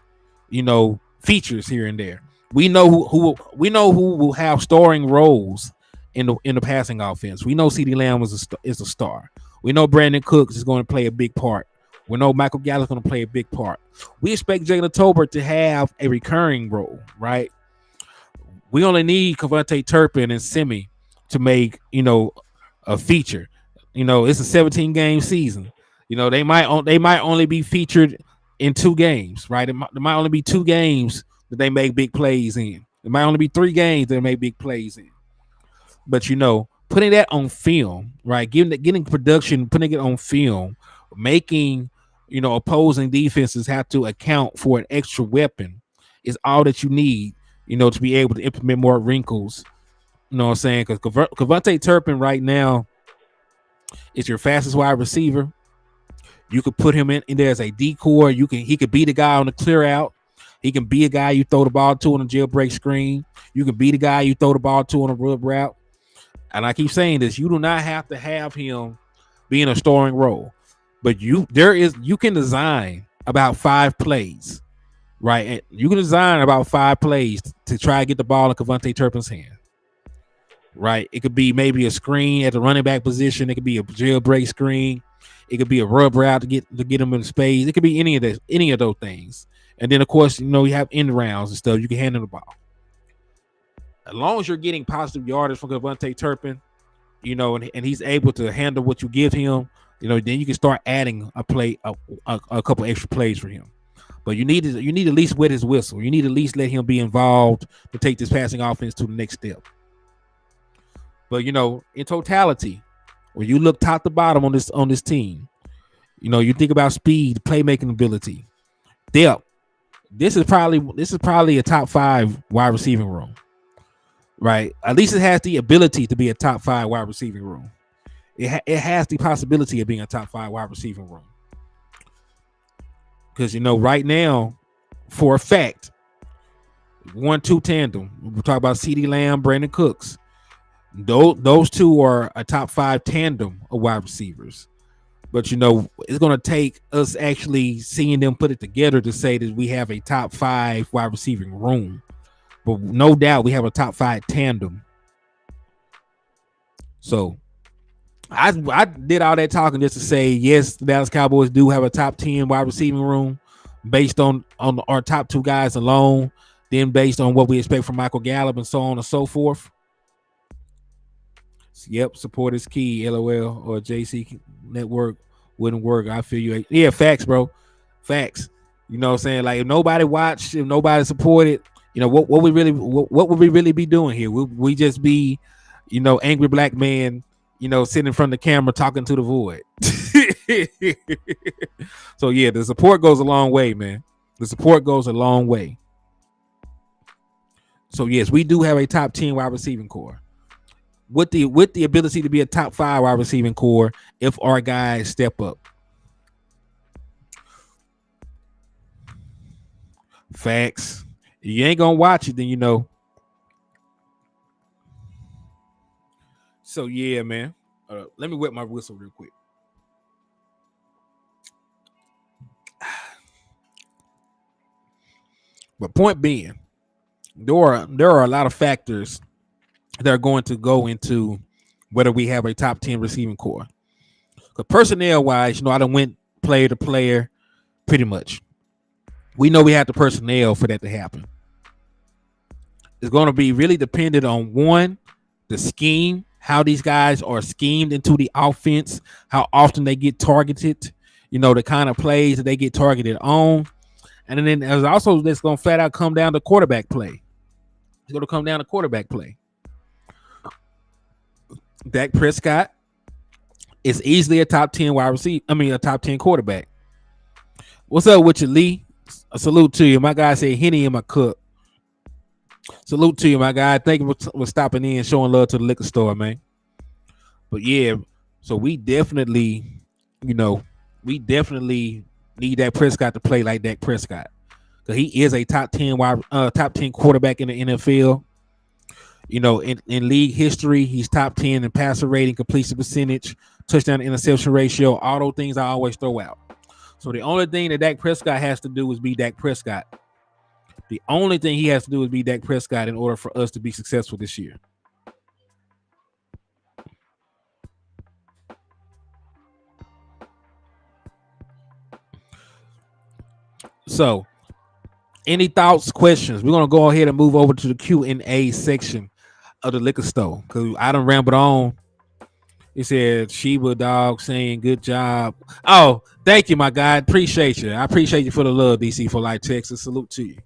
Speaker 1: features here and there. We know who will have starring roles in the passing offense. We know CeeDee Lamb is a star. We know Brandon Cooks is going to play a big part. We know Michael Gallup is going to play a big part. We expect Jalen Tolbert to have a recurring role, right? We only need Cavontae Turpin and Simi to make, a feature. It's a 17-game season. They might only be featured in 2 games, right? There might only be 2 games that they make big plays in. There might only be 3 games that they make big plays in. But putting that on film, right? Getting production, putting it on film, making opposing defenses have to account for an extra weapon is all that you need, to be able to implement more wrinkles. You know what I'm saying? Because Cavontae Turpin right now is your fastest wide receiver. You could put him in there as a decoy. He could be the guy on the clear out. He can be a guy you throw the ball to on a jailbreak screen. You can be the guy you throw the ball to on a rub route. And I keep saying this, you do not have to have him be in a starring role. But you can design about 5 plays, right? And you can design about 5 plays to try to get the ball in Cavontae Turpin's hand. Right? It could be maybe a screen at the running back position. It could be a jailbreak screen. It could be a rub route to get him in space. It could be any of those things. And then of course, you have end rounds and stuff. You can hand him the ball. As long as you're getting positive yardage from Cavontae Turpin, and he's able to handle what you give him, then you can start adding a couple extra plays for him. But you need to at least wet his whistle. You need to at least let him be involved to take this passing offense to the next step. But in totality, when you look top to bottom on this team, you think about speed, playmaking ability, depth. This is probably a top 5 wide receiving room, right? At least it has the ability to be a top 5 wide receiving room. It has the possibility of being a top 5 wide receiving room. Because right now, for a fact, 1-2 tandem. We talk about CeeDee Lamb, Brandon Cooks. Those two are a top 5 tandem of wide receivers. But it's going to take us actually seeing them put it together to say that we have a top 5 wide receiving room. But no doubt we have a top 5 tandem. So I did all that talking just to say, yes, the Dallas Cowboys do have a top 10 wide receiving room based on our top 2 guys alone, then based on what we expect from Michael Gallup and so on and so forth. Yep, support is key, LOL or JC Network wouldn't work. I feel you. Yeah, facts, bro. Facts. You know what I'm saying? Like, if nobody watched, if nobody supported, what would we really be doing here? We just be, angry black man, sitting in front of the camera talking to the void. So yeah, the support goes a long way, man. The support goes a long way. So yes, we do have a top 10 wide receiving core. With the ability to be a top 5 wide receiving core if our guys step up. Facts. If you ain't gonna watch it, then So yeah, man. Let me wet my whistle real quick. But point being, there are a lot of factors that are going to go into whether we have a top 10 receiving core. Because personnel wise, I done went player to player pretty much. We know we have the personnel for that to happen. It's going to be really dependent on, one, the scheme, how these guys are schemed into the offense, how often they get targeted, the kind of plays that they get targeted on. And then there's also this going to flat out come down to quarterback play. It's going to come down to quarterback play. Dak Prescott is easily a top 10 wide receiver. A top 10 quarterback. What's up with you, Lee? A salute to you. My guy said Henny in my cup. Salute to you, my guy. Thank you for stopping in and showing love to the liquor store, man. But yeah, so we definitely need Dak Prescott to play like Dak Prescott. Because he is a top 10 quarterback in the NFL. In league history, he's top 10 in passer rating, completion percentage, touchdown to interception ratio, all those things I always throw out. So the only thing that Dak Prescott has to do is be Dak Prescott. The only thing he has to do is be Dak Prescott in order for us to be successful this year. So, any thoughts, questions? We're gonna go ahead and move over to the Q&A section of the liquor store because I done rambled on. He said Sheba Dog saying good job. Oh, thank you, my guy. Appreciate you. I appreciate you for the love, DC for Life, Texas. Salute to you.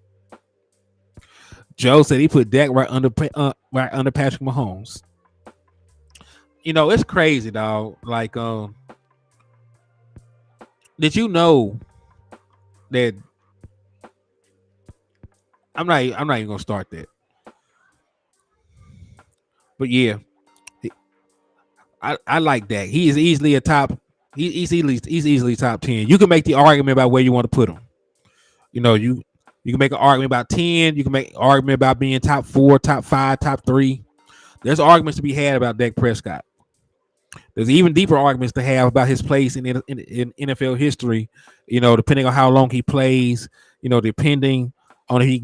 Speaker 1: Joe said he put Dak right under Patrick Mahomes. It's crazy, dog. Like, did you know that? I'm not even gonna start that. But yeah, I like Dak. He is easily a top. He's easily top 10. You can make the argument about where you want to put him. You can make an argument about 10. You can make an argument about being top 4, top 5, top 3. There's arguments to be had about Dak Prescott. There's even deeper arguments to have about his place in NFL history. Depending on how long he plays. Depending on if he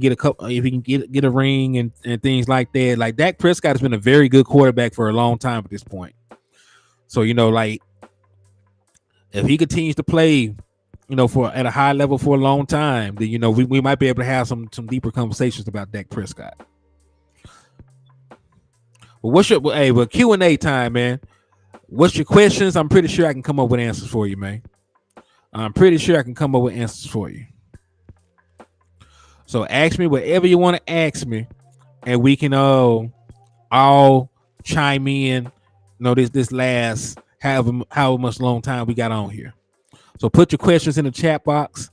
Speaker 1: can get a ring and things like that. Like, Dak Prescott has been a very good quarterback for a long time at this point. So like, if he continues to play, for at a high level for a long time, then we might be able to have some deeper conversations about Dak Prescott. Well, but Q&A time, man. What's your questions? I'm pretty sure I can come up with answers for you, man. I'm pretty sure I can come up with answers for you. So ask me whatever you want to ask me, and we can all chime in. This last however much long time we got on here. So put your questions in the chat box.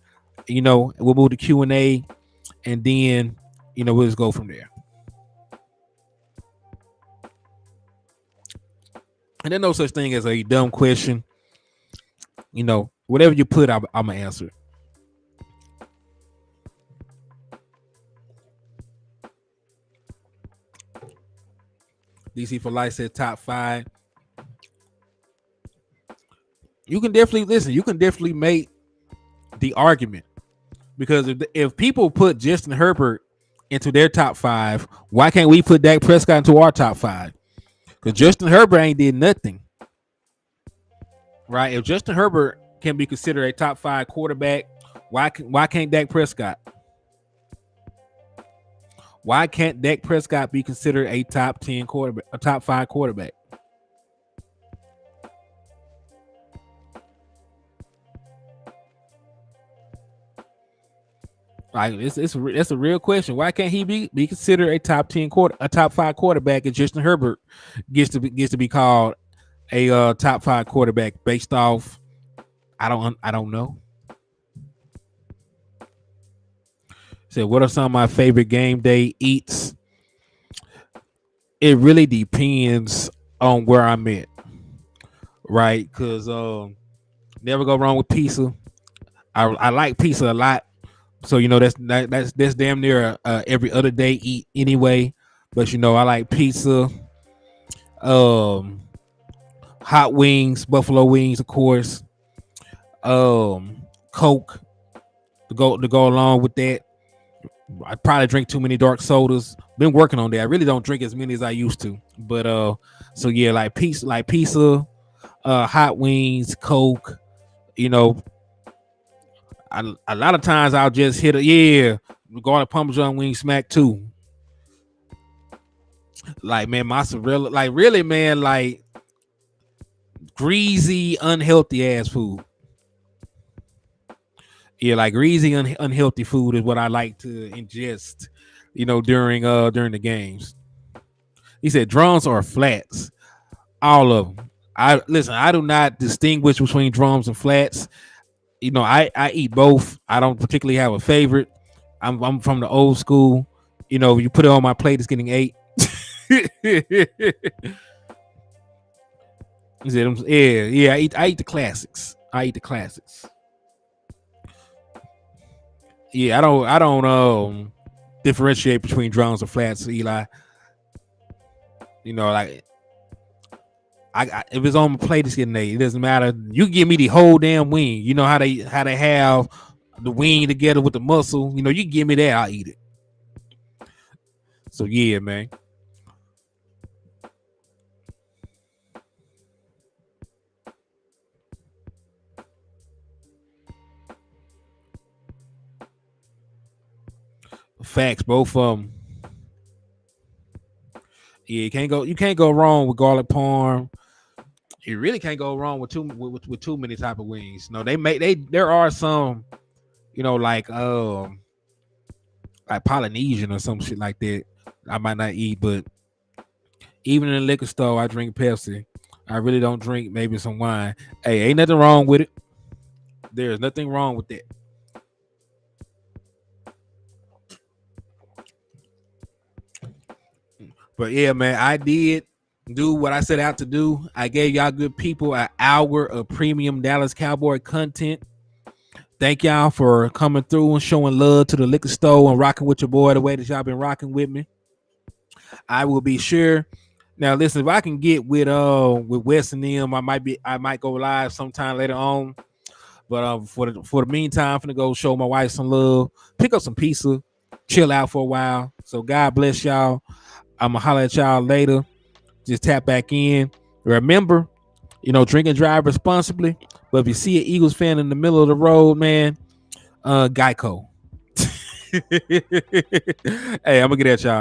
Speaker 1: We'll move to Q&A, and then we'll just go from there. And there's no such thing as a dumb question. Whatever you put, I'm gonna answer. DC for Life said top 5. You can definitely listen. You can definitely make the argument because if people put Justin Herbert into their top 5, why can't we put Dak Prescott into our top 5? Because Justin Herbert ain't did nothing, right? If Justin Herbert can be considered a top 5 quarterback, why can't Dak Prescott? Why can't Dak Prescott be considered a top 10 quarterback, a top 5 quarterback? Like that's a real question. Why can't he be considered a top 10 a top 5 quarterback, and Justin Herbert gets to be called a top 5 quarterback based off? I don't know. So what are some of my favorite game day eats? It really depends on where I'm at, right? Because never go wrong with pizza. I like pizza a lot. So that's damn near every other day eat anyway. But I like pizza, um, hot wings, buffalo wings, of course, Coke to go along with that. I probably drink too many dark sodas. Been working on that. I really don't drink as many as I used to. But so yeah, like pizza, hot wings, Coke. You know, a lot of times I'll just hit garlic parmesan wing smack too. Like man, mozzarella, like really man, like greasy, unhealthy ass food. Yeah, like greasy, unhealthy food is what I like to ingest. During the games. He said drums or flats, all of them. I do not distinguish between drums and flats. I eat both. I don't particularly have a favorite. I'm from the old school. You put it on my plate, it's getting ate. He said, yeah. I eat the classics. Yeah, I don't differentiate between drums and flats, Eli. Like if it's on my plate, it's getting ate. It doesn't matter. You give me the whole damn wing. You know how they have the wing together with the muscle. You give me that, I'll eat it. So yeah, man. Facts, both of them. Yeah, you can't go wrong with garlic parm. You really can't go wrong with too many type of wings. No, there are some, like Polynesian or some shit like that. I might not eat, but even in the liquor store, I drink Pepsi. I really don't drink maybe some wine. Hey, ain't nothing wrong with it. There's nothing wrong with that. But yeah, man, I did do what I set out to do. I gave y'all good people an hour of premium Dallas Cowboy content. Thank y'all for coming through and showing love to the liquor store and rocking with your boy the way that y'all been rocking with me. I will be sure. Now, listen, if I can get with Wes and them, I might go live sometime later on. But for the meantime, I'm gonna go show my wife some love, pick up some pizza, chill out for a while. So God bless y'all. I'm gonna holler at y'all later. Just tap back in. Remember, drink and drive responsibly. But if you see an Eagles fan in the middle of the road, man, Geico. Hey, I'm gonna get at y'all.